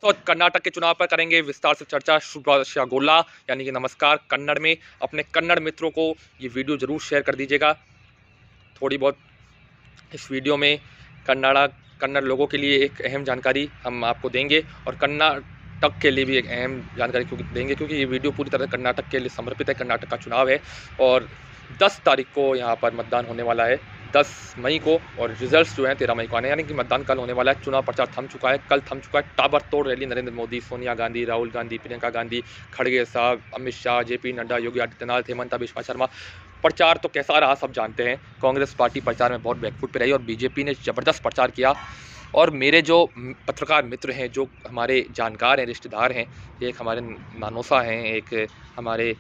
और कर्नाटक के चुनाव पर करेंगे विस्तार से चर्चा। शुभाशया गोला यानी कि नमस्कार कन्नड़ में। अपने कन्नड़ मित्रों को ये वीडियो जरूर शेयर कर दीजिएगा। थोड़ी बहुत इस वीडियो में कन्नड़ लोगों के लिए एक अहम जानकारी हम आपको देंगे और कर्नाटक के लिए भी एक अहम जानकारी देंगे, क्योंकि ये वीडियो पूरी तरह कर्नाटक के लिए समर्पित है। कर्नाटक का चुनाव है और 10 तारीख को यहाँ पर मतदान होने वाला है, 10 मई को, और रिजल्ट्स जो हैं 13 मई को आने, यानी कि मतदान कल होने वाला है। चुनाव प्रचार थम चुका है, कल थम चुका है। ताबड़तोड़ रैली नरेंद्र मोदी, सोनिया गांधी, राहुल गांधी, प्रियंका गांधी, खड़गे साहब, अमित शाह, जेपी नड्डा, योगी आदित्यनाथ, हेमंता बिश्वा शर्मा। प्रचार तो कैसा रहा सब जानते हैं। कांग्रेस पार्टी प्रचार में बहुत बैकफुट पे रही और बीजेपी ने ज़बरदस्त प्रचार किया। और मेरे जो पत्रकार मित्र हैं, जो हमारे जानकार हैं, रिश्तेदार हैं, एक हमारे नानोसा हैं, एक हमारे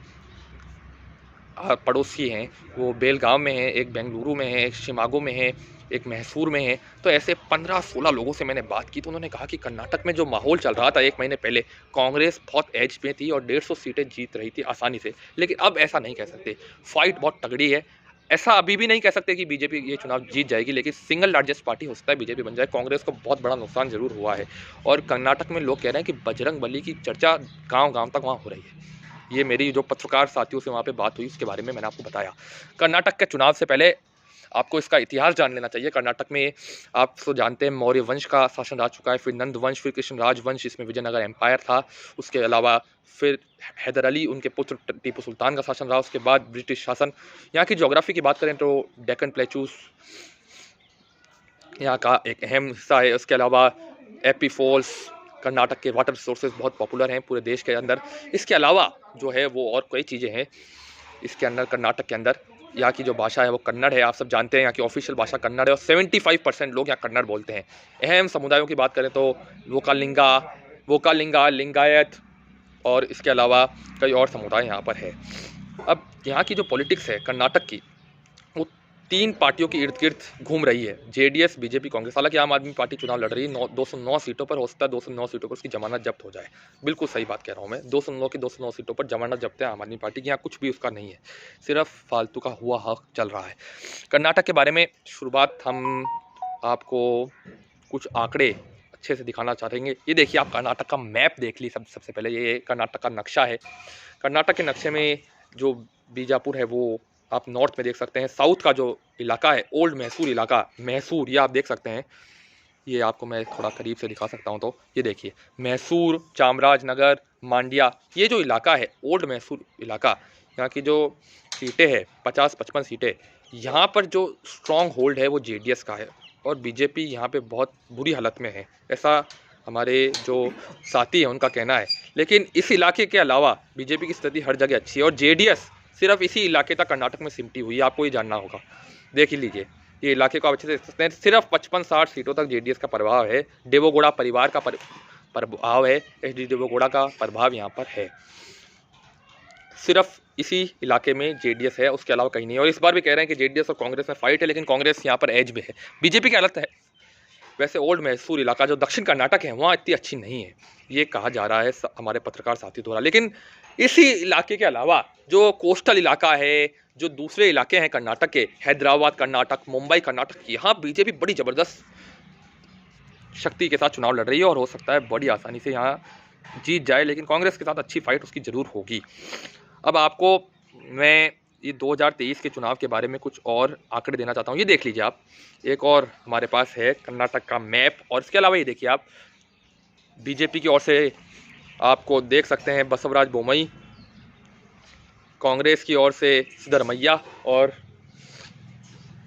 पड़ोसी हैं, वो बेलगांव में हैं, एक बेंगलुरु में है, एक शिमागो में है, एक मैसूर में है। तो ऐसे 15-16 लोगों से मैंने बात की तो उन्होंने कहा कि कर्नाटक में जो माहौल चल रहा था 1 महीने पहले, कांग्रेस बहुत एज पे थी और 150 सीटें जीत रही थी आसानी से। लेकिन अब ऐसा नहीं कह सकते, फाइट बहुत तगड़ी है। ऐसा अभी भी नहीं कह सकते कि बीजेपी ये चुनाव जीत जाएगी, लेकिन सिंगल लार्जेस्ट पार्टी हो सकता है बीजेपी बन जाए। कांग्रेस को बहुत बड़ा नुकसान जरूर हुआ है और कर्नाटक में लोग कह रहे हैं कि बजरंग बली की चर्चा गाँव-गाँव तक वहाँ हो रही है। ये मेरी जो पत्रकार साथियों से वहाँ पे बात हुई उसके बारे में मैंने आपको बताया। कर्नाटक के चुनाव से पहले आपको इसका इतिहास जान लेना चाहिए। कर्नाटक में आप तो जानते हैं मौर्य वंश का शासन रह चुका है, फिर नंद वंश, फिर कृष्णराज वंश, इसमें विजयनगर एम्पायर था। उसके अलावा फिर हैदर अली उनके पुत्र टीपू सुल्तान का शासन रहा। उसके बाद ब्रिटिश शासन। यहाँ की ज्योग्राफी की बात करें तो डेक्कन प्लेटूज यहाँ का एक अहम हिस्सा है। उसके अलावा एपी फॉल्स, कर्नाटक के वाटर रिसोर्सेज बहुत पॉपुलर हैं पूरे देश के अंदर। इसके अलावा जो है वो और कई चीज़ें हैं इसके अंदर। कर्नाटक के अंदर यहाँ की जो भाषा है वो कन्नड़ है, आप सब जानते हैं। यहाँ की ऑफिशियल भाषा कन्नड़ है और 75% लोग यहाँ कन्नड़ बोलते हैं। अहम समुदायों की बात करें तो वोकालिंगा, लिंगायत और इसके अलावा कई और समुदाय यहाँ पर है। अब यहाँ की जो पॉलिटिक्स है कर्नाटक की, वो 3 पार्टियों के इर्द गिर्द घूम रही है, जेडीएस, बीजेपी, कांग्रेस। हालांकि आम आदमी पार्टी चुनाव लड़ रही है 209 सीटों पर। हो सकता है 209 सीटों पर उसकी जमानत जब्त हो जाए। बिल्कुल सही बात कह रहा हूँ मैं, 209 की 209 सीटों पर जमानत जब्त है आम आदमी पार्टी की। यहाँ कुछ भी उसका नहीं है, सिर्फ फालतू का हुआ हक चल रहा है। कर्नाटक के बारे में शुरुआत हम आपको कुछ आंकड़े अच्छे से दिखाना चाहेंगे। ये देखिए, आप कर्नाटक का मैप देख ली सबसे पहले। ये कर्नाटक का नक्शा है। कर्नाटक के नक्शे में जो बीजापुर है वो आप नॉर्थ में देख सकते हैं। साउथ का जो इलाका है, ओल्ड मैसूर इलाका, मैसूर, ये आप देख सकते हैं। ये आपको मैं थोड़ा करीब से दिखा सकता हूँ तो ये देखिए, मैसूर, चामराजनगर, मांड्या, ये जो इलाका है ओल्ड मैसूर इलाका, यहाँ की जो सीटें हैं 50-55 सीटें, यहाँ पर जो स्ट्रॉन्ग होल्ड है वो जेडीएस का है और बीजेपी यहाँ पे बहुत बुरी हालत में है, ऐसा हमारे जो साथी हैं उनका कहना है। लेकिन इस इलाके के अलावा बीजेपी की स्थिति हर जगह अच्छी है और जेडीएस सिर्फ इसी इलाके तक कर्नाटक में सिमटी हुई है। आपको ये जानना होगा, देख ही लीजिए, ये इलाके को आप अच्छे से देख सकते हैं। सिर्फ 55-60 सीटों तक जेडीएस का प्रभाव है। देवगौड़ा परिवार का प्रभाव है, एचडी देवगौड़ा का प्रभाव यहाँ पर है। सिर्फ इसी इलाके में जेडीएस है, उसके अलावा कहीं नहीं। और इस बार भी कह रहे हैं कि जेडीएस और कांग्रेस में फाइट है, लेकिन कांग्रेस यहाँ पर एज में है। बीजेपी की हालत है वैसे ओल्ड मैसूर इलाका जो दक्षिण कर्नाटक है वहाँ इतनी अच्छी नहीं है, ये कहा जा रहा है हमारे पत्रकार साथी द्वारा। लेकिन इसी इलाके के अलावा जो कोस्टल इलाका है, जो दूसरे इलाके हैं कर्नाटक के, हैदराबाद कर्नाटक, मुंबई कर्नाटक, यहाँ बीजेपी बड़ी ज़बरदस्त शक्ति के साथ चुनाव लड़ रही है और हो सकता है बड़ी आसानी से यहाँ जीत जाए। लेकिन कांग्रेस के साथ अच्छी फाइट उसकी ज़रूर होगी। अब आपको मैं ये 2023 के चुनाव के बारे में कुछ और आंकड़े देना चाहता हूँ। ये देख लीजिए आप, एक और हमारे पास है कर्नाटक का मैप। और इसके अलावा ये देखिए आप, बीजेपी की ओर से आपको देख सकते हैं बसवराज बोमई, कांग्रेस की ओर से सिद्धरमैया और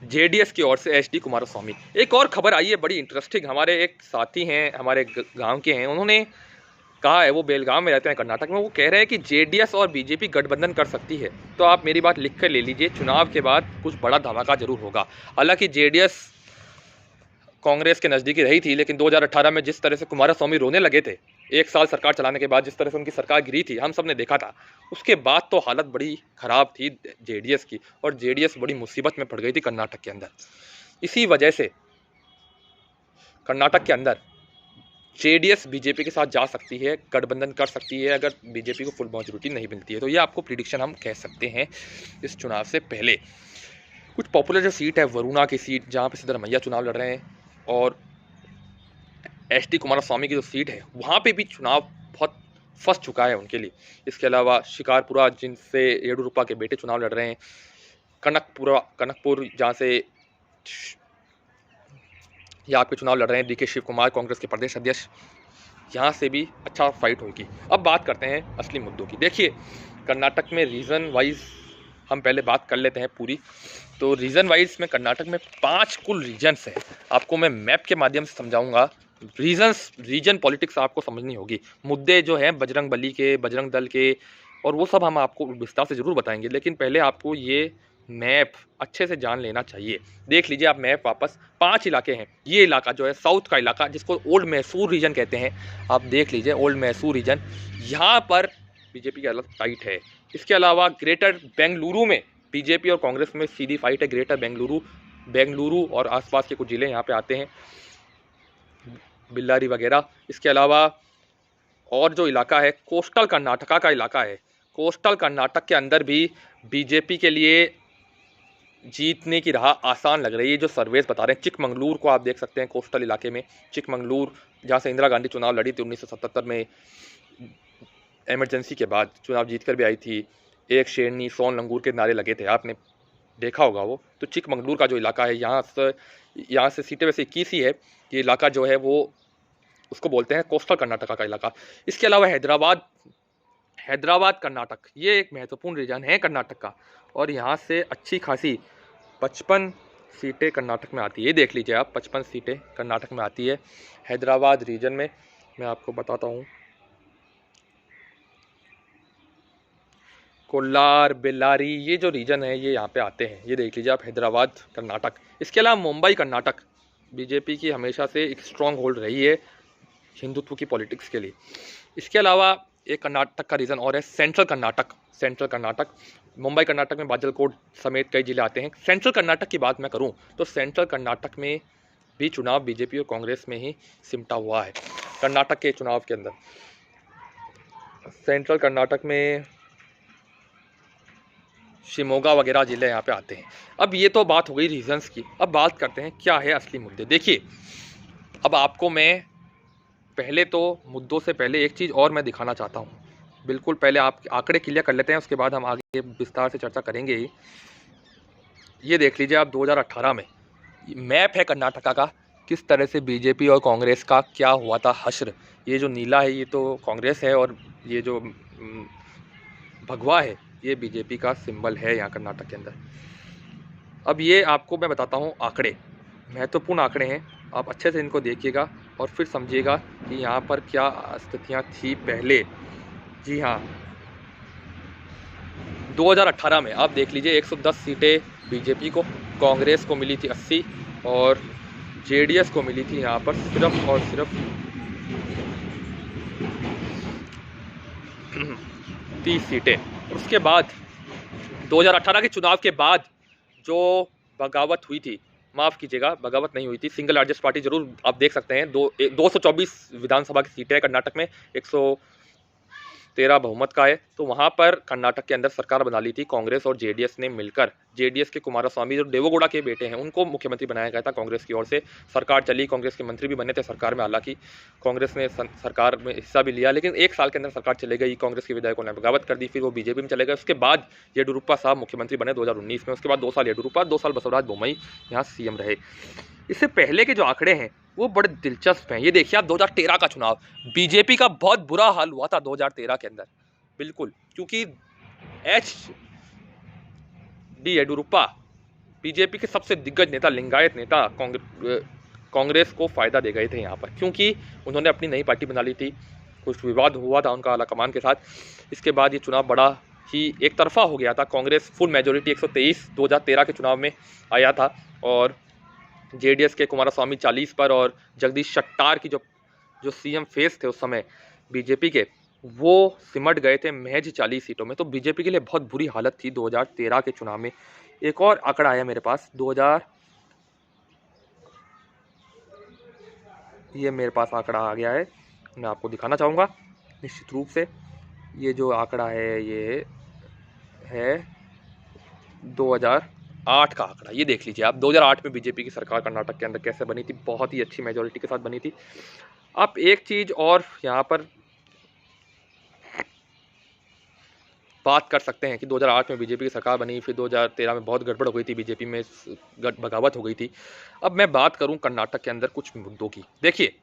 जेडीएस की ओर से एचडी कुमारस्वामी। एक और खबर आई है बड़ी इंटरेस्टिंग, हमारे एक साथी हैं, हमारे गांव के हैं, उन्होंने कहा है, वो बेलगांव में रहते हैं कर्नाटक में, वो कह रहे हैं कि जेडीएस और बीजेपी गठबंधन कर सकती है। तो आप मेरी बात लिख कर ले लीजिए, चुनाव के बाद कुछ बड़ा धमाका जरूर होगा। हालांकि जेडीएस कांग्रेस के नज़दीकी रही थी, लेकिन 2018 में जिस तरह से कुमारस्वामी रोने लगे थे 1 साल सरकार चलाने के बाद, जिस तरह से उनकी सरकार गिरी थी, हम सब ने देखा था। उसके बाद तो हालत बड़ी ख़राब थी जेडीएस की और जेडीएस बड़ी मुसीबत में पड़ गई थी कर्नाटक के अंदर। इसी वजह से कर्नाटक के अंदर जेडीएस बीजेपी के साथ जा सकती है, गठबंधन कर सकती है, अगर बीजेपी को फुल मेजॉरिटी नहीं मिलती है। तो ये आपको प्रिडिक्शन हम कह सकते हैं इस चुनाव से पहले। कुछ पॉपुलर जो सीट है, वरुणा की सीट, जहाँ पे सिद्धरमैया चुनाव लड़ रहे हैं, और एच डी कुमारस्वामी की जो सीट है वहाँ पे भी चुनाव बहुत फंस चुका है उनके लिए। इसके अलावा शिकारपुरा जिनसे येडियुरप्पा के बेटे चुनाव लड़ रहे हैं, कनकपुर जहाँ से यहाँ पे चुनाव लड़ रहे हैं डी के शिव कुमार कांग्रेस के प्रदेश अध्यक्ष, यहाँ से भी अच्छा फाइट होगी। अब बात करते हैं असली मुद्दों की। देखिए कर्नाटक में रीजन वाइज हम पहले बात कर लेते हैं पूरी। तो रीजन वाइज में कर्नाटक में 5 कुल रीजन्स हैं। आपको मैं मैप के माध्यम से समझाऊंगा। रीजन पॉलिटिक्स आपको समझनी होगी। मुद्दे जो हैं बजरंग बली के, बजरंग दल के, और वो सब हम आपको विस्तार से ज़रूर बताएंगे, लेकिन पहले आपको ये मैप अच्छे से जान लेना चाहिए। देख लीजिए आप मैप वापस। 5 इलाके हैं। ये इलाका जो है साउथ का इलाका जिसको ओल्ड मैसूर रीजन कहते हैं, आप देख लीजिए ओल्ड मैसूर रीजन, यहाँ पर बीजेपी की हालत टाइट है। इसके अलावा ग्रेटर बेंगलुरु में बीजेपी और कांग्रेस में सीधी फाइट है। ग्रेटर बेंगलुरु और आसपास के कुछ जिले यहाँ पे आते हैं, बिल्लारी वगैरह। इसके अलावा और जो इलाका है कोस्टल कर्नाटका का इलाका है, कोस्टल कर्नाटक के अंदर भी बीजेपी के लिए जीतने की राह आसान लग रही है। जो सर्वेस बता रहे हैं, चिकमंगलूर को आप देख सकते हैं कोस्टल इलाके में, चिकमंगलूर जहाँ से इंदिरा गांधी चुनाव लड़ी थी 1977 में, इमरजेंसी के बाद चुनाव जीतकर भी आई थी। एक शेरनी सोन लंगूर के नारे लगे थे, आपने देखा होगा वो। तो चिकमंगलूर का जो इलाका है, यहाँ से सीटें वैसे 21 ही है। ये इलाका जो है वो उसको बोलते हैं कोस्टल कर्नाटका का इलाका। इसके अलावा हैदराबाद कर्नाटक, ये एक महत्वपूर्ण रीजन है कर्नाटक का, और यहाँ से अच्छी खासी 55 सीटें कर्नाटक में आती है। ये देख लीजिए आप, 55 सीटें कर्नाटक में आती है हैदराबाद रीजन में। मैं आपको बताता हूँ, कोल्लार, बेल्लारी, ये जो रीजन है ये यहाँ पे आते हैं। ये देख लीजिए आप, हैदराबाद कर्नाटक। इसके अलावा मुंबई कर्नाटक बीजेपी की हमेशा से एक स्ट्रॉन्ग होल्ड रही है हिंदुत्व की पॉलिटिक्स के लिए। इसके अलावा एक कर्नाटक का रीजन और है सेंट्रल कर्नाटक। मुंबई कर्नाटक में बाजलकोट समेत कई जिले आते हैं। सेंट्रल कर्नाटक की बात मैं करूं तो सेंट्रल कर्नाटक में भी चुनाव बीजेपी और कांग्रेस में ही सिमटा हुआ है। कर्नाटक के चुनाव के अंदर सेंट्रल कर्नाटक में शिमोगा वगैरह जिले यहाँ पे आते हैं। अब ये तो बात हो गई रीजंस की। अब बात करते हैं क्या है असली मुद्दे। देखिए अब आपको मैं पहले तो मुद्दों से पहले एक चीज़ और मैं दिखाना चाहता हूँ। बिल्कुल पहले आप आंकड़े क्लियर कर लेते हैं, उसके बाद हम आगे विस्तार से चर्चा करेंगे। ये देख लीजिए आप, 2018 में मैप है कर्नाटका का, किस तरह से बीजेपी और कांग्रेस का क्या हुआ था हश्र। ये जो नीला है ये तो कांग्रेस है, और ये जो भगवा है ये बीजेपी का सिंबल है यहाँ कर्नाटक के अंदर। अब ये आपको मैं बताता हूँ आंकड़े, महत्वपूर्ण आंकड़े हैं, आप अच्छे से इनको देखिएगा और फिर समझिएगा कि यहाँ पर क्या स्थितियाँ थी पहले। जी हाँ, 2018 में आप देख लीजिए 110 सीटें बीजेपी को, कांग्रेस को मिली थी 80 और जेडीएस को मिली थी यहाँ पर सिर्फ और सिर्फ 30 सीटें। उसके बाद 2018 के चुनाव के बाद जो बगावत हुई थी, माफ़ कीजिएगा बगावत नहीं हुई थी, सिंगल लार्जेस्ट पार्टी जरूर आप देख सकते हैं। 224 विधानसभा की सीटें हैं कर्नाटक में, 113 बहुमत का है। तो वहाँ पर कर्नाटक के अंदर सरकार बना ली थी कांग्रेस और जेडीएस ने मिलकर। जेडीएस के कुमारस्वामी जो देवेगौड़ा के बेटे हैं उनको मुख्यमंत्री बनाया गया था कांग्रेस की ओर से। सरकार चली, कांग्रेस के मंत्री भी बने थे सरकार में, हालांकि कांग्रेस ने सरकार में हिस्सा भी लिया, लेकिन 1 साल के अंदर सरकार चले गई। कांग्रेस के विधायकों ने बगावत कर दी, फिर वो बीजेपी में चले गए। उसके बाद येडियुरप्पा साहब मुख्यमंत्री बने 2019 में। उसके बाद 2 साल येडियुरप्पा, 2 साल बसवराज बोम्मई यहाँ सीएम रहे। इससे पहले के जो आंकड़े हैं वो बड़े दिलचस्प हैं। ये देखिए आप, 2013 का चुनाव, बीजेपी का बहुत बुरा हाल हुआ था 2013 के अंदर, बिल्कुल, क्योंकि डी येडियुरप्पा बीजेपी के सबसे दिग्गज नेता, लिंगायत नेता, कांग्रेस को फायदा दे गए थे यहाँ पर, क्योंकि उन्होंने अपनी नई पार्टी बना ली थी। कुछ विवाद हुआ था उनका आलाकमान के साथ। इसके बाद ये चुनाव बड़ा ही एक तरफा हो गया था। कांग्रेस फुल मेजोरिटी 123 2013 के चुनाव में आया था, और जेडीएस के कुमारस्वामी 40 पर, और जगदीश शेट्टार की जो सीएम फेस थे उस समय बीजेपी के, वो सिमट गए थे महज 40 सीटों में। तो बीजेपी के लिए बहुत बुरी हालत थी 2013 के चुनाव में। एक और आंकड़ा है मेरे पास, ये मेरे पास आंकड़ा आ गया है, मैं आपको दिखाना चाहूँगा निश्चित रूप से। ये जो आंकड़ा है ये है 2008 का आंकड़ा। ये देख लीजिए आप, 2008 में बीजेपी की सरकार कर्नाटक के अंदर कैसे बनी थी, बहुत ही अच्छी मेजोरिटी के साथ बनी थी। आप एक चीज़ और यहाँ पर बात कर सकते हैं कि 2008 में बीजेपी की सरकार बनी, फिर 2013 में बहुत गड़बड़ हो गई थी, बीजेपी में बगावत हो गई थी। अब मैं बात करूं कर्नाटक के अंदर कुछ मुद्दों की। देखिए,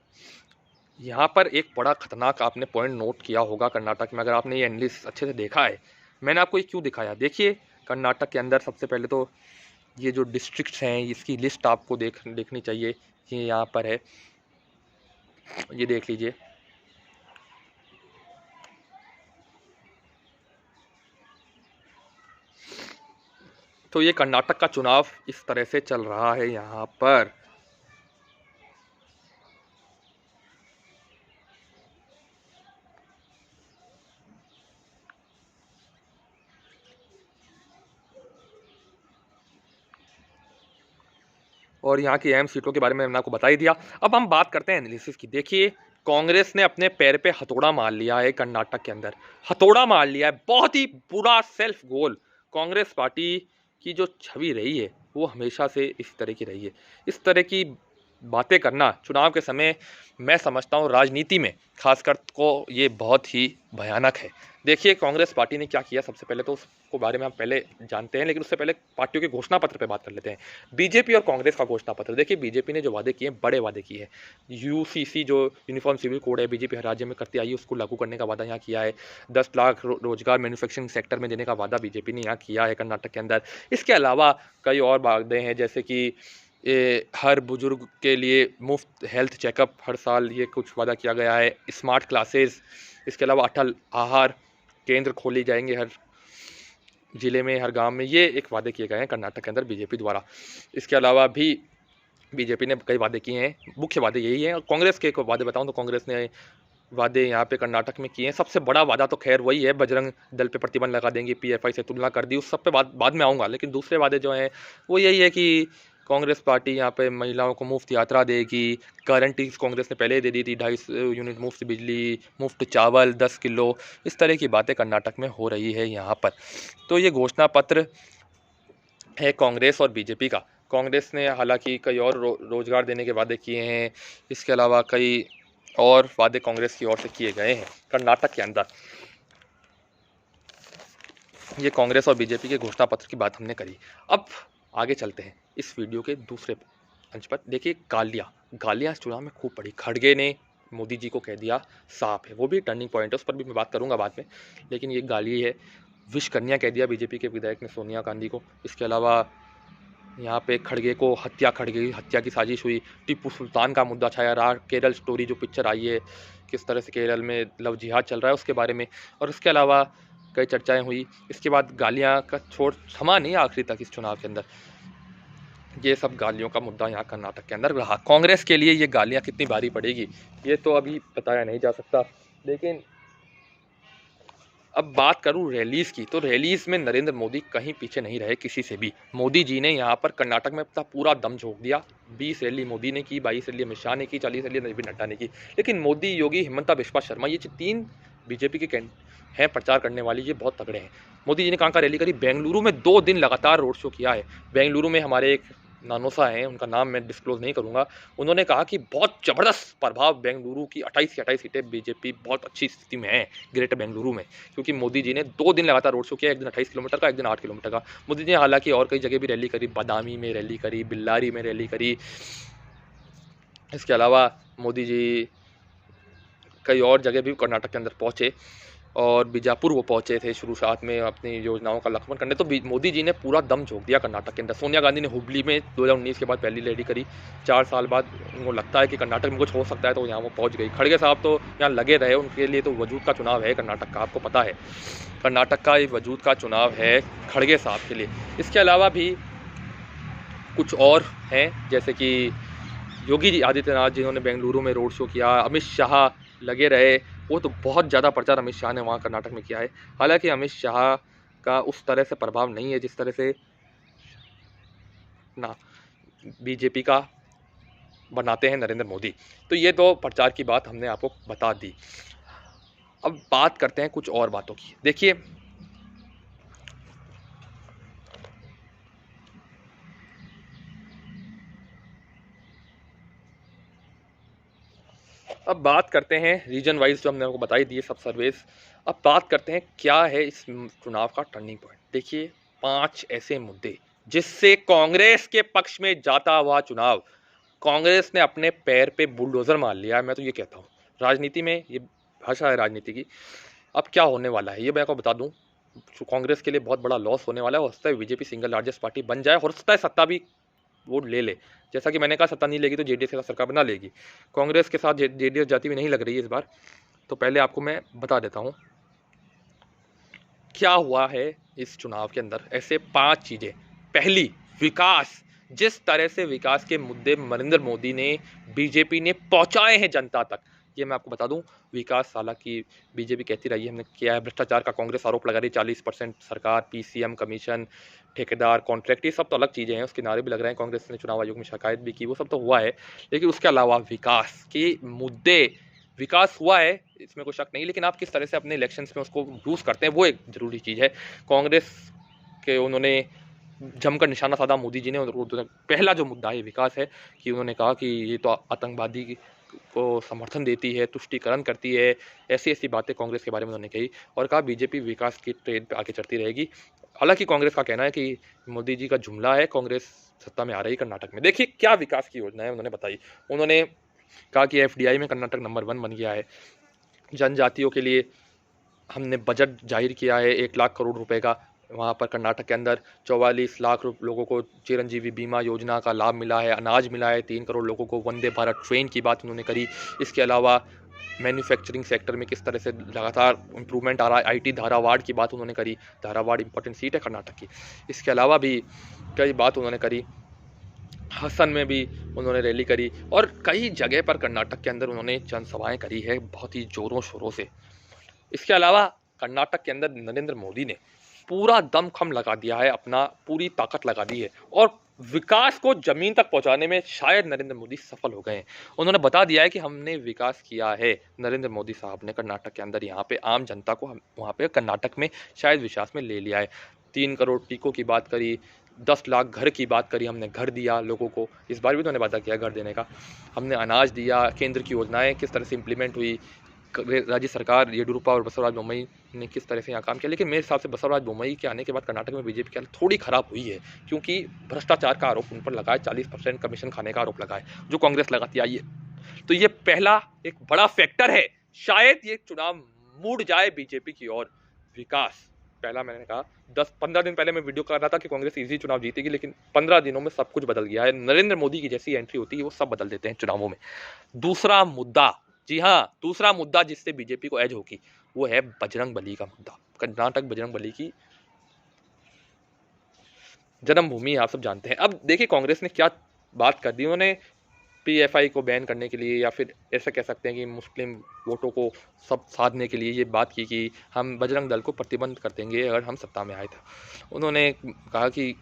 यहाँ पर एक बड़ा खतरनाक आपने पॉइंट नोट किया होगा कर्नाटक में, अगर आपने ये एनालिसिस अच्छे से देखा है। मैंने आपको ये क्यों दिखाया, देखिए कर्नाटक के अंदर सबसे पहले तो ये जो डिस्ट्रिक्ट्स हैं इसकी लिस्ट आपको देखनी चाहिए। ये यहाँ पर है, ये देख लीजिए। तो ये कर्नाटक का चुनाव इस तरह से चल रहा है यहाँ पर। और यहाँ की अहम सीटों के बारे में मैंने आपको बता ही दिया। अब हम बात करते हैं एनालिसिस की। देखिए, कांग्रेस ने अपने पैर पे हथौड़ा मार लिया है कर्नाटक के अंदर, हथौड़ा मार लिया है, बहुत ही बुरा सेल्फ गोल। कांग्रेस पार्टी की जो छवि रही है वो हमेशा से इस तरह की रही है। इस तरह की बातें करना चुनाव के समय, मैं समझता हूँ राजनीति में खासकर को ये बहुत ही भयानक है। देखिए कांग्रेस पार्टी ने क्या किया, सबसे पहले तो उसको बारे में हम पहले जानते हैं, लेकिन उससे पहले पार्टियों के घोषणा पत्र पे बात कर लेते हैं। बीजेपी और कांग्रेस का घोषणा पत्र देखिए, बीजेपी ने जो वादे किए हैं बड़े वादे किए हैं। यूसीसी जो यूनिफॉर्म सिविल कोड है बीजेपी हर राज्य में करती आई है, उसको लागू करने का वादा यहाँ किया है। 10 लाख रोजगार मैन्युफैक्चरिंग सेक्टर में देने का वादा बीजेपी ने यहाँ किया है कर्नाटक के अंदर। इसके अलावा कई और वादे हैं, जैसे कि हर बुजुर्ग के लिए मुफ्त हेल्थ चेकअप हर साल, ये कुछ वादा किया गया है। स्मार्ट क्लासेस, इसके अलावा अटल आहार केंद्र खोले जाएंगे हर जिले में, हर गांव में, ये एक वादे किए गए हैं कर्नाटक के अंदर बीजेपी द्वारा। इसके अलावा भी बीजेपी ने कई वादे किए हैं, मुख्य वादे यही हैं। कांग्रेस के वादे बताऊं तो कांग्रेस ने वादे यहाँ पे कर्नाटक में किए हैं। सबसे बड़ा वादा तो खैर वही है, बजरंग दल पे प्रतिबंध लगा देंगे, पीएफआई से तुलना कर दी, उस सब पे बाद में आऊँगा। लेकिन दूसरे वादे जो हैं वो यही है कि कांग्रेस पार्टी यहाँ पे महिलाओं को मुफ्त यात्रा देगी। गारंटीज कांग्रेस ने पहले दे दी थी, 250 यूनिट मुफ्त बिजली, मुफ्त चावल 10 किलो। इस तरह की बातें कर्नाटक में हो रही है यहाँ पर। तो ये घोषणा पत्र है कांग्रेस और बीजेपी का। कांग्रेस ने हालांकि कई और रोजगार देने के वादे किए हैं। इसके अलावा कई और वादे कांग्रेस की ओर से किए गए हैं कर्नाटक के अंदर। ये कांग्रेस और बीजेपी के घोषणा पत्र की बात हमने करी। अब आगे चलते हैं इस वीडियो के दूसरे अंश पर। देखिए, गालियाँ इस चुनाव में खूब पड़ी। खड़गे ने मोदी जी को कह दिया साफ है, वो भी टर्निंग पॉइंट है, उस पर भी मैं बात करूंगा बाद में, लेकिन ये गाली है। विष कन्या कह दिया बीजेपी के विधायक ने सोनिया गांधी को। इसके अलावा यहाँ पे खड़गे को हत्या की साजिश हुई। टीपू सुल्तान का मुद्दा छाया रहा। केरल स्टोरी जो पिक्चर आई है, किस तरह से केरल में लव जिहाद चल रहा है उसके बारे में, और इसके अलावा कई चर्चाएं हुई। इसके बाद गालियां का छोड़ थमा नहीं आखिरी तक इस चुनाव के अंदर। ये सब गालियों का मुद्दा यहाँ कर्नाटक के अंदर रहा। कांग्रेस के लिए ये गालियां कितनी भारी पड़ेगी ये तो अभी बताया नहीं जा सकता। लेकिन अब बात करूं रैलीज की, तो रैलीज में नरेंद्र मोदी कहीं पीछे नहीं रहे किसी से भी। मोदी जी ने यहाँ पर कर्नाटक में अपना पूरा दम झोंक दिया। 20 रैली मोदी ने की, 22 रैली अमित शाह ने की, 40 रैली नवीन नड्डा ने की। लेकिन मोदी, योगी, हिमंता बिस्वा शर्मा, ये तीन बीजेपी के हैं प्रचार करने वाली, ये बहुत तगड़े हैं। मोदी जी ने कहाँ का रैली करी? बेंगलुरु में 2 दिन लगातार रोड शो किया है। बेंगलुरु में हमारे एक नानोसा हैं, उनका नाम मैं डिस्क्लोज नहीं करूंगा, उन्होंने कहा कि बहुत ज़बरदस्त प्रभाव बेंगलुरु की 28 की 28 सीटें बीजेपी बहुत अच्छी स्थिति में है ग्रेटर बेंगलुरु में, क्योंकि मोदी जी ने 2 दिन लगातार रोड शो किया, एक दिन 28 किलोमीटर का, एक दिन 8 किलोमीटर का। मोदी जी ने हालांकि और कई जगह भी रैली करी, बादामी में रैली करी, बिल्लारी में रैली करी। इसके अलावा मोदी जी कई और जगह भी कर्नाटक के अंदर पहुंचे, और बीजापुर वो पहुंचे थे शुरुआत में अपनी योजनाओं का लक्ष्मण करने। तो मोदी जी ने पूरा दम झोंक दिया कर्नाटक के अंदर। सोनिया गांधी ने हुबली में 2019 के बाद पहली रैली करी। 4 साल बाद उनको लगता है कि कर्नाटक में कुछ हो सकता है, तो यहाँ वो पहुंच गई। खड़गे साहब तो यहाँ लगे रहे, उनके लिए तो वजूद का चुनाव है कर्नाटक का, आपको पता है कर्नाटक का ये वजूद का चुनाव है खड़गे साहब के लिए। इसके अलावा भी कुछ और हैं, जैसे कि योगी आदित्यनाथ जिन्होंने बेंगलुरु में रोड शो किया, अमित शाह लगे रहे, वो तो बहुत ज़्यादा प्रचार अमित शाह ने वहाँ कर्नाटक में किया है। हालांकि अमित शाह का उस तरह से प्रभाव नहीं है जिस तरह से ना बीजेपी का बनाते हैं नरेंद्र मोदी। तो ये तो प्रचार की बात हमने आपको बता दी। अब बात करते हैं कुछ और बातों की। देखिए, अब बात करते हैं रीजन वाइज, जो हमने आपको बताई दी सब सर्वेस। अब बात करते हैं क्या है इस चुनाव का टर्निंग पॉइंट। देखिए, 5 ऐसे मुद्दे जिससे कांग्रेस के पक्ष में जाता हुआ चुनाव, कांग्रेस ने अपने पैर पे बुलडोजर मार लिया है। मैं तो ये कहता हूँ, राजनीति में ये भाषा है राजनीति की। अब क्या होने वाला है ये मैं आपको बता दूं। कांग्रेस के लिए बहुत बड़ा लॉस होने वाला है। हो सकता है बीजेपी सिंगल लार्जेस्ट पार्टी बन जाए, हो सकता है सत्ता भी वो ले ले। जैसा कि मैंने कहा, सत्ता नहीं लेगी तो जेडीएस के साथ सरकार बना लेगी। कांग्रेस के साथ जेडीएस जाती हुई नहीं लग रही है इस बार। तो पहले आपको मैं बता देता हूँ क्या हुआ है इस चुनाव के अंदर। ऐसे 5 चीजें। पहली, विकास। जिस तरह से विकास के मुद्दे नरेंद्र मोदी ने, बीजेपी ने पहुंचाए हैं जनता तक, ये मैं आपको बता दूं। विकास, हालांकि बीजेपी कहती रही है हमने किया है, भ्रष्टाचार का कांग्रेस आरोप लगा रही, 40% सरकार, पीसीएम, कमीशन, ठेकेदार, कॉन्ट्रैक्ट, ये सब तो अलग चीजें हैं, उसके नारे भी लग रहे हैं। कांग्रेस ने चुनाव आयोग में शिकायत भी की, वो सब तो हुआ है। लेकिन उसके अलावा विकास के मुद्दे, विकास हुआ है इसमें कोई शक नहीं, लेकिन आप किस तरह से अपने इलेक्शंस में उसको यूज करते हैं वो एक जरूरी चीज है। कांग्रेस के उन्होंने जमकर निशाना साधा मोदी जी ने। पहला जो मुद्दा है विकास है कि उन्होंने कहा कि ये तो आतंकवादी को समर्थन देती है, तुष्टीकरण करती है, ऐसी ऐसी बातें कांग्रेस के बारे में उन्होंने कही। और कहा बीजेपी विकास की ट्रेन पे आगे चढ़ती रहेगी। हालांकि कांग्रेस का कहना है कि मोदी जी का जुमला है, कांग्रेस सत्ता में आ रही कर्नाटक में। देखिए क्या विकास की योजना है उन्होंने बताई। उन्होंने कहा कि एफडीआई में कर्नाटक नंबर 1 बन गया है। जनजातियों के लिए हमने बजट जाहिर किया है 1 लाख करोड़ रुपए का। वहाँ पर कर्नाटक के अंदर 44 लाख लोगों को चिरंजीवी बीमा योजना का लाभ मिला है, अनाज मिला है। 3 करोड़ लोगों को वंदे भारत ट्रेन की बात उन्होंने करी। इसके अलावा मैन्युफैक्चरिंग सेक्टर में किस तरह से लगातार इंप्रूवमेंट आ रहा है, आईटी धारावाड़ की बात उन्होंने करी। धारावाड़ इंपॉर्टेंट सीट है कर्नाटक की। इसके अलावा भी कई बात उन्होंने करी। हसन में भी उन्होंने रैली करी और कई जगह पर कर्नाटक के अंदर उन्होंने जनसभाएं करी है बहुत ही जोरों शोरों से। इसके अलावा कर्नाटक के अंदर नरेंद्र मोदी ने पूरा दमखम लगा दिया है, अपना पूरी ताकत लगा दी है और विकास को जमीन तक पहुंचाने में शायद नरेंद्र मोदी सफल हो गए हैं। उन्होंने बता दिया है कि हमने विकास किया है। नरेंद्र मोदी साहब ने कर्नाटक के अंदर यहाँ पे आम जनता को वहाँ पे कर्नाटक में शायद विश्वास में ले लिया है। 3 करोड़ टीकों की बात करी, 10 लाख घर की बात करी, हमने घर दिया लोगों को। इस बार भी तो उन्होंने वादा किया घर देने का। हमने अनाज दिया। केंद्र की योजनाएं किस तरह से इंप्लीमेंट हुई, राज्य सरकार येडियुरप्पा और बसवराज बोम्मई ने किस तरह से यहाँ काम किया। लेकिन मेरे हिसाब से बसवराज बोम्मई के आने के बाद कर्नाटक में बीजेपी की हालत थोड़ी खराब हुई है, क्योंकि भ्रष्टाचार का आरोप उन पर लगा है, 40% कमीशन खाने का आरोप लगा है जो कांग्रेस लगाती आई है। तो ये पहला एक बड़ा फैक्टर है। शायद ये चुनाव मुड़ जाए बीजेपी की ओर। विकास पहला, मैंने कहा 10-15 दिन पहले मैं वीडियो कर रहा था कि कांग्रेस इजी चुनाव जीतेगी, लेकिन 15 दिनों में सब कुछ बदल गया है। नरेंद्र मोदी की जैसी एंट्री होती है वो सब बदल देते हैं चुनावों में। दूसरा मुद्दा, जी हाँ, दूसरा मुद्दा जिससे बीजेपी को एज होगी वो है बजरंग बली का मुद्दा। कर्नाटक बजरंग बली की जन्मभूमि आप सब जानते हैं। अब देखिए कांग्रेस ने क्या बात कर दी। उन्होंने पीएफआई को बैन करने के लिए, या फिर ऐसा कह सकते हैं कि मुस्लिम वोटों को सब साधने के लिए ये बात की कि हम बजरंग दल को प्रतिबंध कर देंगे अगर हम सत्ता में आए थे। उन्होंने कहा कि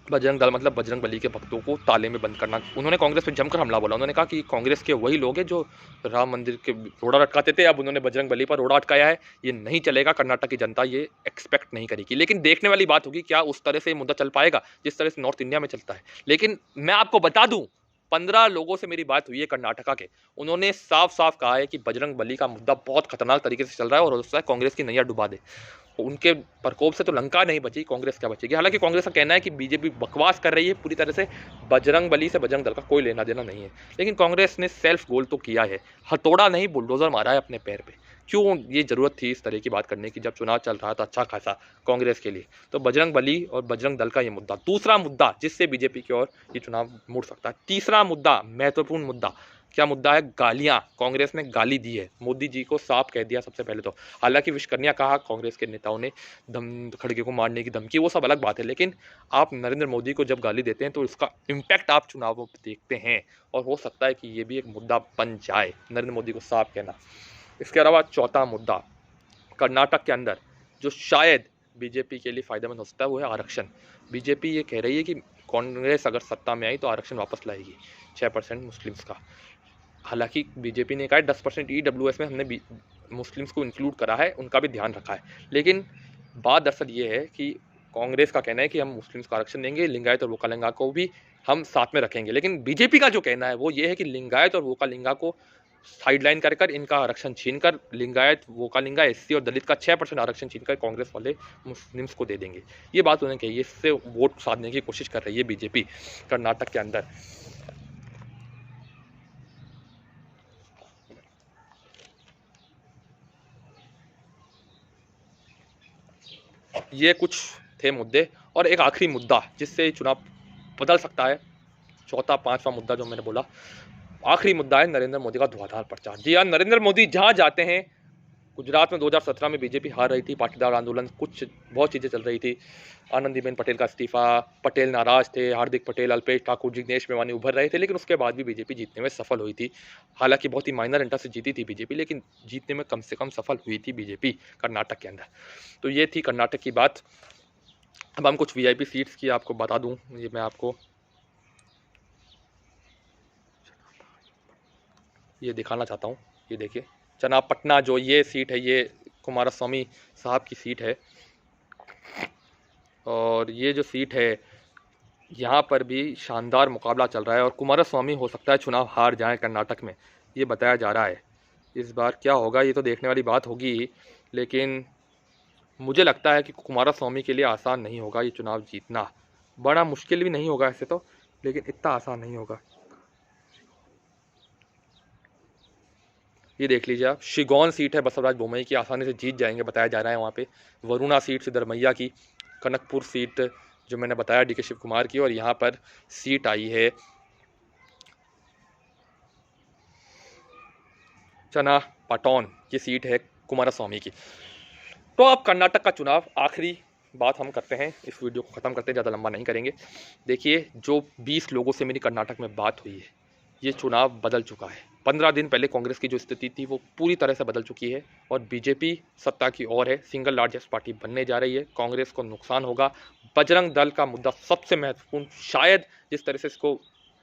बजरंग दल मतलब बजरंग बली के भक्तों को ताले में बंद करना। उन्होंने कांग्रेस पे जमकर हमला बोला। उन्होंने कहा कि कांग्रेस के वही लोग हैं जो राम मंदिर के रोड़ा अटकाते थे, अब उन्होंने बजरंग बली पर रोड़ा अटकाया है। ये नहीं चलेगा, कर्नाटक की जनता ये एक्सपेक्ट नहीं करेगी। लेकिन देखने वाली बात होगी क्या उस तरह से ये मुद्दा चल पाएगा जिस तरह से नॉर्थ इंडिया में चलता है। लेकिन मैं आपको बता दूं, 15 लोगों से मेरी बात हुई है कर्नाटका के। उन्होंने साफ साफ कहा है कि बजरंग बली का मुद्दा बहुत खतरनाक तरीके से चल रहा है और हो सकता है कांग्रेस की नैया डुबा दे। उनके प्रकोप से तो लंका नहीं बची, कांग्रेस क्या बचेगी। हालांकि कांग्रेस का कहना है कि बीजेपी बकवास कर रही है पूरी तरह से, बजरंग बली से बजरंग दल का कोई लेना देना नहीं है। लेकिन कांग्रेस ने सेल्फ गोल तो किया है, हथौड़ा नहीं बुलडोजर मारा है अपने पैर पे। क्यों ये जरूरत थी इस तरह की बात करने की जब चुनाव चल रहा था अच्छा खासा कांग्रेस के लिए। तो बजरंग बली और बजरंग दल का ये मुद्दा, दूसरा मुद्दा जिससे बीजेपी की ओर ये चुनाव मुड़ सकता है। तीसरा मुद्दा, महत्वपूर्ण मुद्दा, क्या मुद्दा है? गालियां। कांग्रेस ने गाली दी है, मोदी जी को साफ कह दिया सबसे पहले तो। हालांकि विश्वकर्मा कहा कांग्रेस के नेताओं ने, खड़गे को मारने की धमकी, वो सब अलग बात है। लेकिन आप नरेंद्र मोदी को जब गाली देते हैं तो इसका इम्पैक्ट आप चुनावों पर देखते हैं और हो सकता है कि ये भी एक मुद्दा बन जाए, नरेंद्र मोदी को साफ कहना। इसके अलावा चौथा मुद्दा कर्नाटक के अंदर जो शायद बीजेपी के लिए फायदेमंद हो सकता है वो है आरक्षण। बीजेपी ये कह रही है कि कांग्रेस अगर सत्ता में आई तो आरक्षण वापस लाएगी 6% मुस्लिम्स का। हालांकि बीजेपी ने कहा 10% ईडब्ल्यूएस में हमने मुस्लिम्स को इंक्लूड करा है, उनका भी ध्यान रखा है। लेकिन बात दरअसल ये है कि कांग्रेस का कहना है कि हम मुस्लिम्स को आरक्षण देंगे, लिंगायत और वोकालिंगा को भी हम साथ में रखेंगे। लेकिन बीजेपी का जो कहना है वो ये है कि लिंगायत और वोकालिंगा को साइडलाइन कर कर इनका आरक्षण छीनकर लिंगायत, वोकालिंगा, एससी और दलित का 6% आरक्षण छीनकर कांग्रेस वाले मुस्लिम्स को दे देंगे। ये बात उन्होंने कही, इससे वोट साधने की कोशिश कर रही है बीजेपी कर्नाटक के अंदर। ये कुछ थे मुद्दे, और एक आखिरी मुद्दा जिससे चुनाव बदल सकता है, चौथा पांचवा मुद्दा जो मैंने बोला, आखिरी मुद्दा है नरेंद्र मोदी का धुआंधार प्रचार। जी हाँ, नरेंद्र मोदी जहां जाते हैं, गुजरात में 2017 में बीजेपी हार रही थी, पाटीदार आंदोलन, कुछ बहुत चीज़ें चल रही थी, आनंदीबेन पटेल का इस्तीफा, पटेल नाराज थे, हार्दिक पटेल, अल्पेश ठाकुर, जिग्नेश मेवानी उभर रहे थे, लेकिन उसके बाद भी बीजेपी जीतने में सफल हुई थी। हालांकि बहुत ही माइनर अंतर से जीती थी बीजेपी, लेकिन जीतने में कम से कम सफल हुई थी बीजेपी कर्नाटक के अंदर। तो ये थी कर्नाटक की बात। अब हम कुछ वीआईपी सीट्स की आपको बता दूं, ये मैं आपको ये दिखाना चाहता हूँ। ये देखिए, चन्नापटना जो ये सीट है, ये कुमारस्वामी साहब की सीट है, और ये जो सीट है यहाँ पर भी शानदार मुकाबला चल रहा है, और कुमारस्वामी हो सकता है चुनाव हार जाएं कर्नाटक में, ये बताया जा रहा है। इस बार क्या होगा ये तो देखने वाली बात होगी, लेकिन मुझे लगता है कि कुमारस्वामी के लिए आसान नहीं होगा ये चुनाव जीतना। बड़ा मुश्किल भी नहीं होगा ऐसे तो, लेकिन इतना आसान नहीं होगा। ये देख लीजिए आप, शिगौन सीट है बसवराज बोम्मई की, आसानी से जीत जाएंगे बताया जा रहा है वहाँ पे। वरुणा सीट सिद्धरमैया की, कनकपुर सीट जो मैंने बताया डीके शिव कुमार की, और यहाँ पर सीट आई है चन्नापाटन की सीट है कुमारस्वामी की। तो अब कर्नाटक का चुनाव, आखिरी बात हम करते हैं, इस वीडियो को ख़त्म करते हैं, ज़्यादा लंबा नहीं करेंगे। देखिए, जो 20 लोगों से मेरी कर्नाटक में बात हुई है, ये चुनाव बदल चुका है। 15 दिन पहले कांग्रेस की जो स्थिति थी वो पूरी तरह से बदल चुकी है, और बीजेपी सत्ता की ओर है, सिंगल लार्जेस्ट पार्टी बनने जा रही है। कांग्रेस को नुकसान होगा। बजरंग दल का मुद्दा सबसे महत्वपूर्ण, शायद जिस तरह से इसको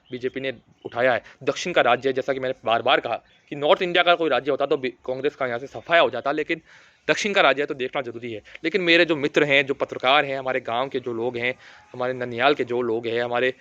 बीजेपी ने उठाया है, दक्षिण का राज्य है, जैसा कि मैंने बार बार कहा कि नॉर्थ इंडिया का कोई राज्य होता तो कांग्रेस का यहाँ से सफाया हो जाता, लेकिन दक्षिण का राज्य है तो देखना जरूरी है। लेकिन मेरे जो मित्र हैं, जो पत्रकार हैं, हमारे गाँव के जो लोग हैं, हमारे ननियाल के जो लोग हैं, हमारे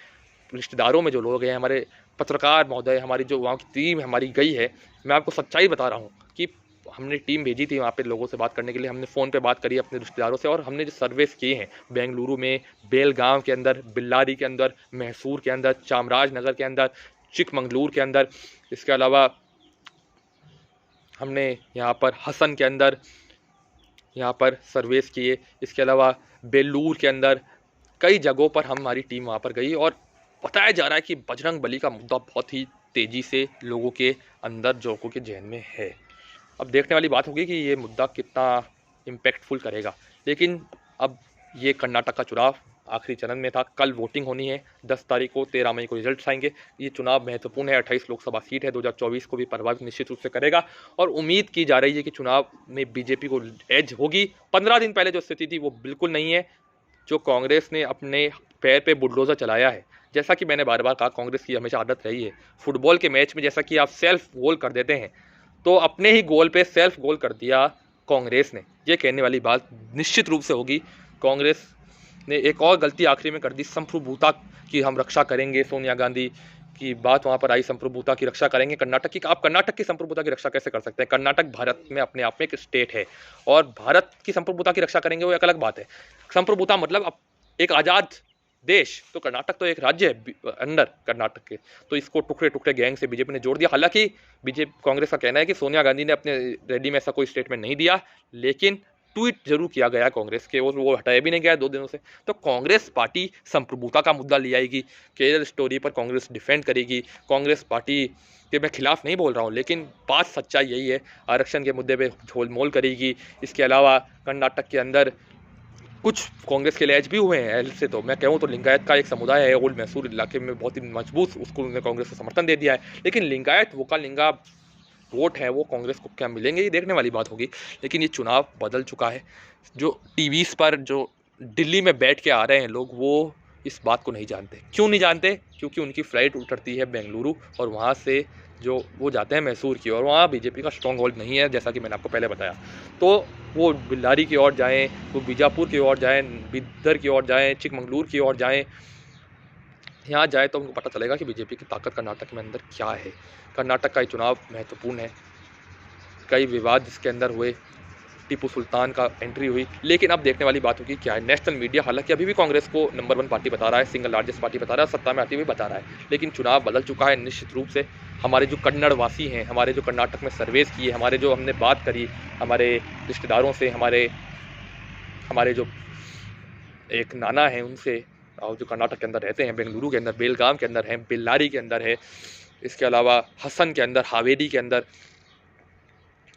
रिश्तेदारों में जो लोग हैं, हमारे पत्रकार महोदय, हमारी जो वहाँ की टीम हमारी गई है, मैं आपको सच्चाई बता रहा हूँ कि हमने टीम भेजी थी वहाँ पे लोगों से बात करने के लिए, हमने फ़ोन पे बात करी अपने रिश्तेदारों से, और हमने जो सर्वेस किए हैं बेंगलुरु में, बेलगांव के अंदर, बिल्लारी के अंदर, मैसूर के अंदर, चामराजनगर के अंदर, चिकमंगलूर के अंदर, इसके अलावा हमने यहाँ पर हसन के अंदर यहाँ पर सर्वेस किए, इसके अलावा बेलूर के अंदर, कई जगहों पर हमारी टीम वहाँ पर गई, और बताया जा रहा है कि बजरंग बली का मुद्दा बहुत ही तेज़ी से लोगों के अंदर, लोगों के जहन में है। अब देखने वाली बात होगी कि ये मुद्दा कितना इम्पैक्टफुल करेगा। लेकिन अब ये कर्नाटक का चुनाव आखिरी चरण में था, कल वोटिंग होनी है, 10 तारीख को, 13 मई को रिजल्ट आएंगे। ये चुनाव महत्वपूर्ण है, 28 लोकसभा सीट है, 2024 को भी प्रभावित निश्चित रूप से करेगा, और उम्मीद की जा रही है कि चुनाव में बीजेपी को एज होगी। 15 दिन पहले जो स्थिति थी वो बिल्कुल नहीं है, जो कांग्रेस ने अपने पैर पे बुलडोजर चलाया है। जैसा कि मैंने बार बार कहा, कांग्रेस की हमेशा आदत रही है, फुटबॉल के मैच में जैसा कि आप सेल्फ गोल कर देते हैं, तो अपने ही गोल पे सेल्फ गोल कर दिया कांग्रेस ने। ये कहने वाली बात निश्चित रूप से होगी। कांग्रेस ने एक और गलती आखिरी में कर दी, संप्रभुता की हम रक्षा करेंगे, सोनिया गांधी की बात वहाँ पर आई, संप्रभुता की रक्षा करेंगे कर्नाटक की। आप कर्नाटक की संप्रभुता की रक्षा कैसे कर सकते हैं? कर्नाटक भारत में अपने आप में एक स्टेट है, और भारत की संप्रभुता की रक्षा करेंगे वो एक अलग बात है। संप्रभुता मतलब एक आज़ाद देश, तो कर्नाटक तो एक राज्य है अंदर कर्नाटक के, तो इसको टुकड़े टुकड़े गैंग से बीजेपी ने जोड़ दिया। हालांकि बीजेपी कांग्रेस का कहना है कि सोनिया गांधी ने अपने रैली में ऐसा कोई स्टेटमेंट नहीं दिया, लेकिन ट्वीट जरूर किया गया कांग्रेस के, और वो हटाया भी नहीं गया 2 दिनों से। तो कांग्रेस पार्टी संप्रभुता का मुद्दा ले आएगी, केरल स्टोरी पर कांग्रेस डिफेंड करेगी। कांग्रेस पार्टी के मैं खिलाफ नहीं बोल रहा हूँ, लेकिन बात सच्चाई यही है, आरक्षण के मुद्दे पे झोल मोल करेगी। इसके अलावा कर्नाटक के अंदर कुछ कांग्रेस के लैज भी हुए हैं, ऐसे तो मैं कहूँ तो लिंगायत का एक समुदाय है ओल्ड मैसूर इलाके में, बहुत ही मजबूत, उसको उन्होंने कांग्रेस को समर्थन दे दिया है। लेकिन लिंगायत वोकालिंगा वोट है वो कांग्रेस को क्या मिलेंगे, ये देखने वाली बात होगी। लेकिन ये चुनाव बदल चुका है। जो टीवीज़ पर जो दिल्ली में बैठ के आ रहे हैं लोग, वो इस बात को नहीं जानते। क्यों नहीं जानते? क्योंकि उनकी फ़्लाइट उतरती है बेंगलुरु, और वहाँ से जो वो जाते हैं मैसूर की, और वहाँ बीजेपी का स्ट्रॉन्ग होल्ड नहीं है, जैसा कि मैंने आपको पहले बताया। तो वो बिल्लारी की ओर जाएँ, वो बीजापुर की ओर जाएँ, बिदर की ओर जाएँ, चिकमंगलूर की ओर जाएँ, यहाँ जाए तो उनको पता चलेगा कि बीजेपी की ताकत कर्नाटक में अंदर क्या है। कर्नाटक का ये चुनाव महत्वपूर्ण है, कई विवाद इसके अंदर हुए, टीपू सुल्तान का एंट्री हुई, लेकिन अब देखने वाली बात होगी क्या है। नेशनल मीडिया हालांकि अभी भी कांग्रेस को नंबर 1 पार्टी बता रहा है, सिंगल लार्जेस्ट पार्टी बता रहा है, सत्ता में आती हुई बता रहा है, लेकिन चुनाव बदल चुका है निश्चित रूप से। हमारे जो कन्नड़ वासी हैं, हमारे जो कर्नाटक में सर्वेस किए, हमारे जो हमने बात करी हमारे रिश्तेदारों से, हमारे जो एक नाना हैं उनसे, और जो कर्नाटक के अंदर रहते हैं, बेंगलुरु के अंदर, बेलगाम के अंदर हैं, बेल्लारी के अंदर है, इसके अलावा हसन के अंदर, हावेरी के अंदर,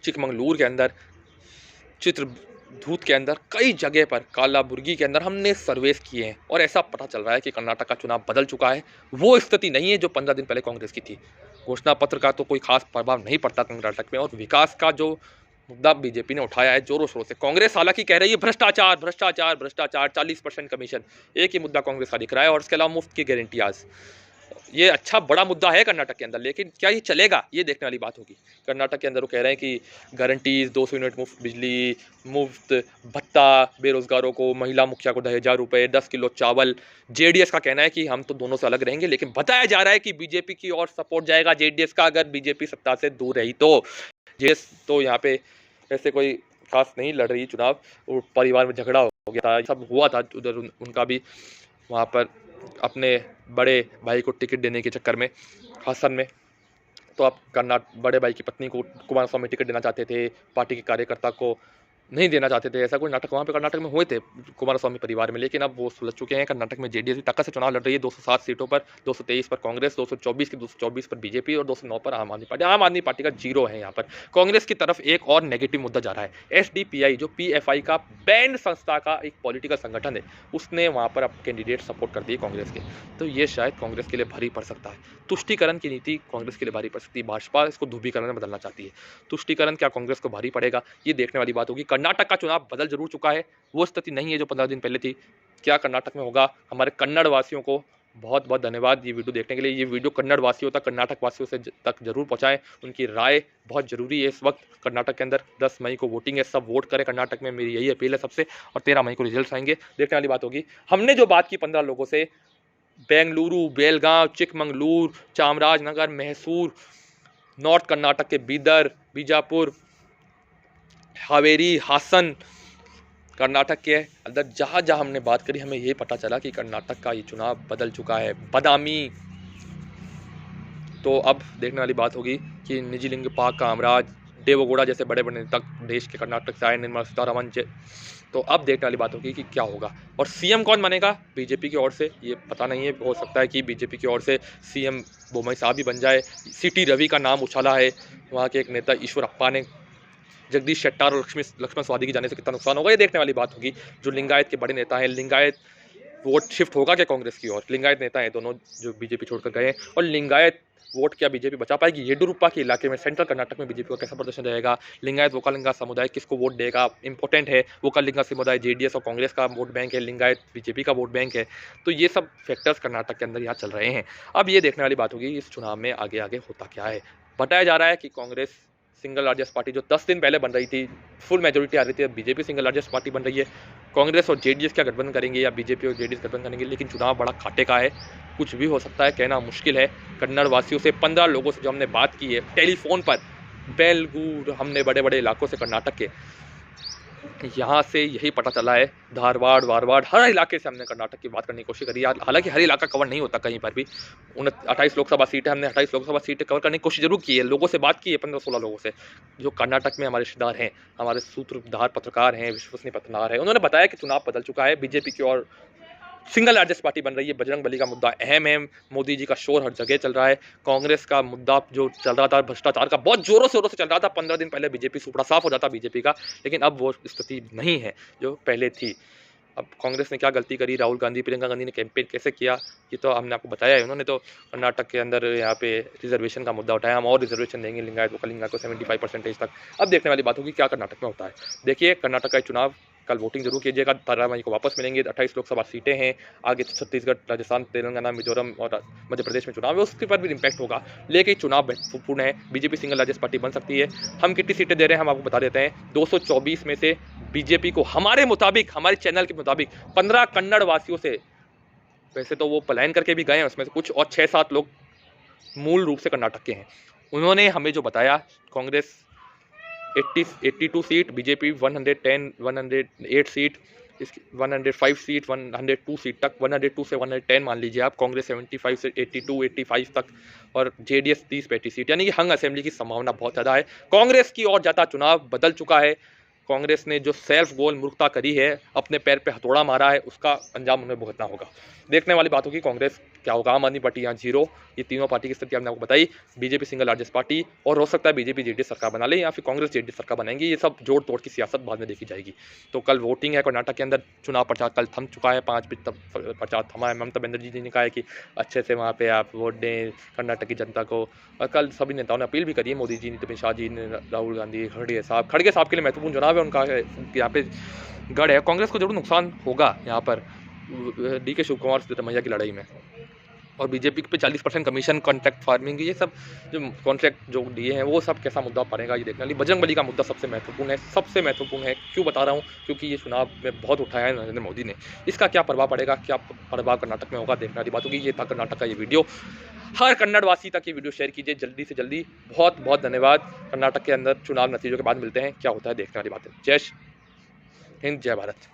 चिकमंगलूर के अंदर, चित्रदूत के अंदर, कई जगह पर, कालाबुर्गी के अंदर हमने सर्वेस किए हैं और ऐसा पता चल रहा है कि कर्नाटक का चुनाव बदल चुका है। वो स्थिति नहीं है जो 15 दिन पहले कांग्रेस की थी। घोषणा पत्र का तो कोई खास प्रभाव नहीं पड़ता कर्नाटक में, और विकास का जो मुद्दा बीजेपी ने उठाया है जोरों शोरों से। कांग्रेस हालांकि कह रही है भ्रष्टाचार भ्रष्टाचार भ्रष्टाचार, 40% कमीशन, एक ही मुद्दा कांग्रेस का दिख रहा है, और इसके अलावा मुफ्त की गारंटी। आज ये अच्छा बड़ा मुद्दा है कर्नाटक के अंदर, लेकिन क्या ये चलेगा, ये देखने वाली बात होगी। कर्नाटक के अंदर वो कह रहे हैं कि गारंटीज 200 यूनिट मुफ्त बिजली, मुफ्त भत्ता बेरोजगारों को, महिला मुखिया को 10,000 रुपये, 10 किलो चावल। जेडीएस का कहना है कि हम तो दोनों से अलग रहेंगे, लेकिन बताया जा रहा है कि बीजेपी की ओर सपोर्ट जाएगा जेडीएस का, अगर बीजेपी सत्ता से दूर रही तो। जेडीएस तो यहाँ पे ऐसे कोई खास नहीं लड़ रही चुनाव, और परिवार में झगड़ा हो गया था, सब हुआ था उधर, उनका भी वहाँ पर अपने बड़े भाई को टिकट देने के चक्कर में हासन में। तो अब बड़े भाई की पत्नी को कुमारस्वामी टिकट देना चाहते थे, पार्टी के कार्यकर्ता को नहीं देना चाहते थे, ऐसा कोई नाटक वहाँ पे कर्नाटक में हुए थे कुमारस्वामी परिवार में, लेकिन अब वो सुलझ चुके हैं। कर्नाटक में जेडीएस की ताकत से चुनाव लड़ रही है, 207 सीटों पर 223 पर कांग्रेस, 224 की 224 पर बीजेपी और 209 पर आम आदमी पार्टी। आम आदमी पार्टी का 0 है यहाँ पर। कांग्रेस की तरफ एक और नेगेटिव मुद्दा जा रहा है। एसडीपीआई जो पीएफआई का बैंड संस्था का एक पॉलिटिकल संगठन है, उसने वहाँ पर अब कैंडिडेट सपोर्ट कर दिए कांग्रेस के, तो ये शायद कांग्रेस के लिए भारी पड़ सकता है। तुष्टीकरण की नीति कांग्रेस के लिए भारी पड़ सकती है, भाजपा इसको ध्रुवीकरण में बदलना चाहती है। तुष्टीकरण क्या कांग्रेस को भारी पड़ेगा, ये देखने वाली बात होगी। कर्नाटक का चुनाव बदल जरूर चुका है, वो स्थिति नहीं है जो 15 दिन पहले थी। क्या कर्नाटक में होगा, हमारे कन्नड़ वासियों को बहुत बहुत धन्यवाद ये वीडियो देखने के लिए। ये वीडियो कन्नड़ वासियों तक, कर्नाटक वासियों से तक जरूर पहुंचाएं, उनकी राय बहुत जरूरी है इस वक्त। कर्नाटक के अंदर 10 मई को वोटिंग है, सब वोट करें कर्नाटक में, मेरी यही अपील है सबसे। और 13 मई को रिजल्ट आएंगे, देखने वाली बात होगी। हमने जो बात की 15 लोगों से, बेंगलुरु, बेलगांव, चिकमंगलूर, चामराजनगर, मैसूर, नॉर्थ कर्नाटक के बीदर, बीजापुर, हावेरी, हासन, कर्नाटक के अंदर जहाँ जहाँ हमने बात करी, हमें ये पता चला कि कर्नाटक का ये चुनाव बदल चुका है। बदामी तो अब देखने वाली बात होगी कि निजलिंग पाक कामराज, देवगौड़ा जैसे बड़े बड़े नेता देश के कर्नाटक से आए, निर्मला सीतारमण, तो अब देखने वाली बात होगी कि क्या होगा। और सीएम कौन बनेगा बीजेपी की ओर से, ये पता नहीं है। हो सकता है कि बीजेपी की ओर से सीएम बोम्मई साहब ही बन जाए। सीटी रवि का नाम उछाला है, वहाँ के एक नेता ईश्वरप्पा ने। जगदीश शेट्टार और लक्ष्मण स्वादी की जाने से कितना नुकसान होगा, ये देखने वाली बात होगी। जो लिंगायत के बड़े नेता हैं, लिंगायत वोट शिफ्ट होगा क्या कांग्रेस की ओर। लिंगायत नेता हैं दोनों जो बीजेपी छोड़कर गए हैं, और लिंगायत वोट क्या बीजेपी बचा पाएगी। येडुरुप्पा के इलाके में सेंट्रल कर्नाटक में बीजेपी का कैसा प्रदर्शन रहेगा, लिंगायत वोकालिंगा समुदाय किसको वोट देगा, इंपॉर्टेंट है। वोकालिंगा समुदाय जेडीएस और कांग्रेस का वोट बैंक है, लिंगायत बीजेपी का वोट बैंक है। तो ये सब फैक्टर्स कर्नाटक के अंदर यहाँ चल रहे हैं। अब ये देखने वाली बात होगी इस चुनाव में आगे आगे होता क्या है। बताया जा रहा है कि कांग्रेस सिंगल लार्जेस्ट पार्टी जो 10 दिन पहले बन रही थी, फुल मेजोरिटी आ रही थी, अब बीजेपी सिंगल लार्जेस्ट पार्टी बन रही है। कांग्रेस और जेडीएस क्या गठबंधन करेंगे, या बीजेपी और जेडीएस गठबंधन करेंगे, लेकिन चुनाव बड़ा खाटे का है, कुछ भी हो सकता है, कहना मुश्किल है। कन्नड़ वासियों से 15 लोगों से जो हमने बात की है टेलीफोन पर, बेलगूर, हमने बड़े बड़े इलाकों से कर्नाटक के, यहाँ से यही पता चला है। धारवाड़, वारवाड़, हर इलाके से हमने कर्नाटक की बात करने की कोशिश करी है। हालांकि हर इलाका कवर नहीं होता कहीं पर भी। 28 लोकसभा सीटें, हमने 28 लोकसभा सीटें कवर करने की कोशिश जरूर की है, लोगों से बात की है, 15-16 लोगों से जो कर्नाटक में हमारे रिश्तेदार हैं, हमारे सूत्रधार पत्रकार हैं, विश्वसनीय पत्रकार हैं। उन्होंने बताया कि चुनाव बदल चुका है, बीजेपी की ओर सिंगल लार्जेस्ट पार्टी बन रही है। बजरंग बली का मुद्दा अहम है, मोदी जी का शोर हर जगह चल रहा है। कांग्रेस का मुद्दा जो चल रहा था भ्रष्टाचार का, बहुत जोरों शोरों से चल रहा था। 15 दिन पहले बीजेपी सुपड़ा साफ हो जाता बीजेपी का, लेकिन अब वो स्थिति नहीं है जो पहले थी। अब कांग्रेस ने क्या गलती करी, राहुल गांधी, प्रियंका गांधी ने कैंपेन कैसे किया, ये तो हमने आपको बताया है। उन्होंने तो कर्नाटक के अंदर यहाँ पे रिजर्वेशन का मुद्दा उठाया, हम और रिजर्वेशन देंगे लिंगायत वोकालिंगा को 75% तक। अब देखने वाली बात होगी क्या कर्नाटक में होता है। देखिए कर्नाटक का चुनाव, कल वोटिंग जरूर कीजिएगा। 13 मई को वापस मिलेंगे। 28 लोकसभा सीटें हैं, आगे छत्तीसगढ़, राजस्थान, तेलंगाना, मिजोरम और मध्य प्रदेश में चुनाव है, उसके पर भी इम्पैक्ट होगा। लेकिन चुनाव महत्वपूर्ण है, बीजेपी सिंगल लार्जेस्ट पार्टी बन सकती है। हम कितनी सीटें दे रहे हैं हम आपको बता देते हैं। 224 में से बीजेपी को हमारे मुताबिक, हमारे चैनल के मुताबिक 15 कन्नड़ वासियों से वैसे तो वो पलायन करके भी गए हैं उसमें से कुछ, और 6-7 लोग मूल रूप से कर्नाटक के हैं। उन्होंने हमें जो बताया, Congress 82 seat, BJP 110 108 seat, 105 seat, 102 seat तक, 102 से 110 मान लीजिए आप, कांग्रेस 75 से 82 85 तक, और जेडीएस 30-35 सीट, यानी कि हंग असेंबली की संभावना बहुत ज़्यादा है। कांग्रेस की ओर जाता चुनाव बदल चुका है। कांग्रेस ने जो सेल्फ गोल मूर्खता करी है, अपने पैर पे हथौड़ा मारा है, उसका अंजाम उन्हें भुगतना होगा। देखने वाली बात होगी कांग्रेस क्या होगा। आम आदमी पार्टी यहाँ 0, ये तीनों पार्टी की स्थिति हमने आपको बताई। बीजेपी सिंगल लार्जेस्ट पार्टी, और हो सकता है बीजेपी जेडीएस सरकार बना ले, या फिर कांग्रेस जेडीएस सरकार बनाएंगे। ये सब जोड़ तोड़ की सियासत बाद में देखी जाएगी। तो कल वोटिंग है कर्नाटक के अंदर, चुनाव प्रचार कल थम चुका है, 5 बजे तक प्रचार थमा है। ममता बनर्जी जी ने कहा है कि अच्छे से वहाँ पे आप वोट दें कर्नाटक की जनता को, और कल सभी नेताओं ने अपील भी करी है, मोदी जी, अमित शाह जी ने, राहुल गांधी, खड़गे साहब के लिए महत्वपूर्ण चुनाव है उनका, यहाँ पे गढ़ है। कांग्रेस को जरूर नुकसान होगा यहाँ पर डीके शिव कुमार सिद्धरमैया की लड़ाई में, और बीजेपी पे 40% कमीशन, कॉन्ट्रैक्ट फार्मिंग, ये सब जो कॉन्ट्रैक्ट जो दिए हैं वो सब कैसा मुद्दा पड़ेगा ये देखना। बजरंगबली का मुद्दा सबसे महत्वपूर्ण है, सबसे महत्वपूर्ण है। क्यों बता रहा हूँ? क्योंकि ये चुनाव में बहुत उठाया है नरेंद्र मोदी ने, इसका क्या प्रभाव पड़ेगा, क्या प्रभाव कर्नाटक में होगा, देखने वाली बात होगी। ये था कर्नाटक का ये वीडियो। हर कन्नड़वासी तक ये वीडियो शेयर कीजिए जल्दी से जल्दी। बहुत बहुत धन्यवाद। कर्नाटक के अंदर चुनाव नतीजों के बाद मिलते हैं, क्या होता है देखने वाली बात है। जय हिंद, जय भारत।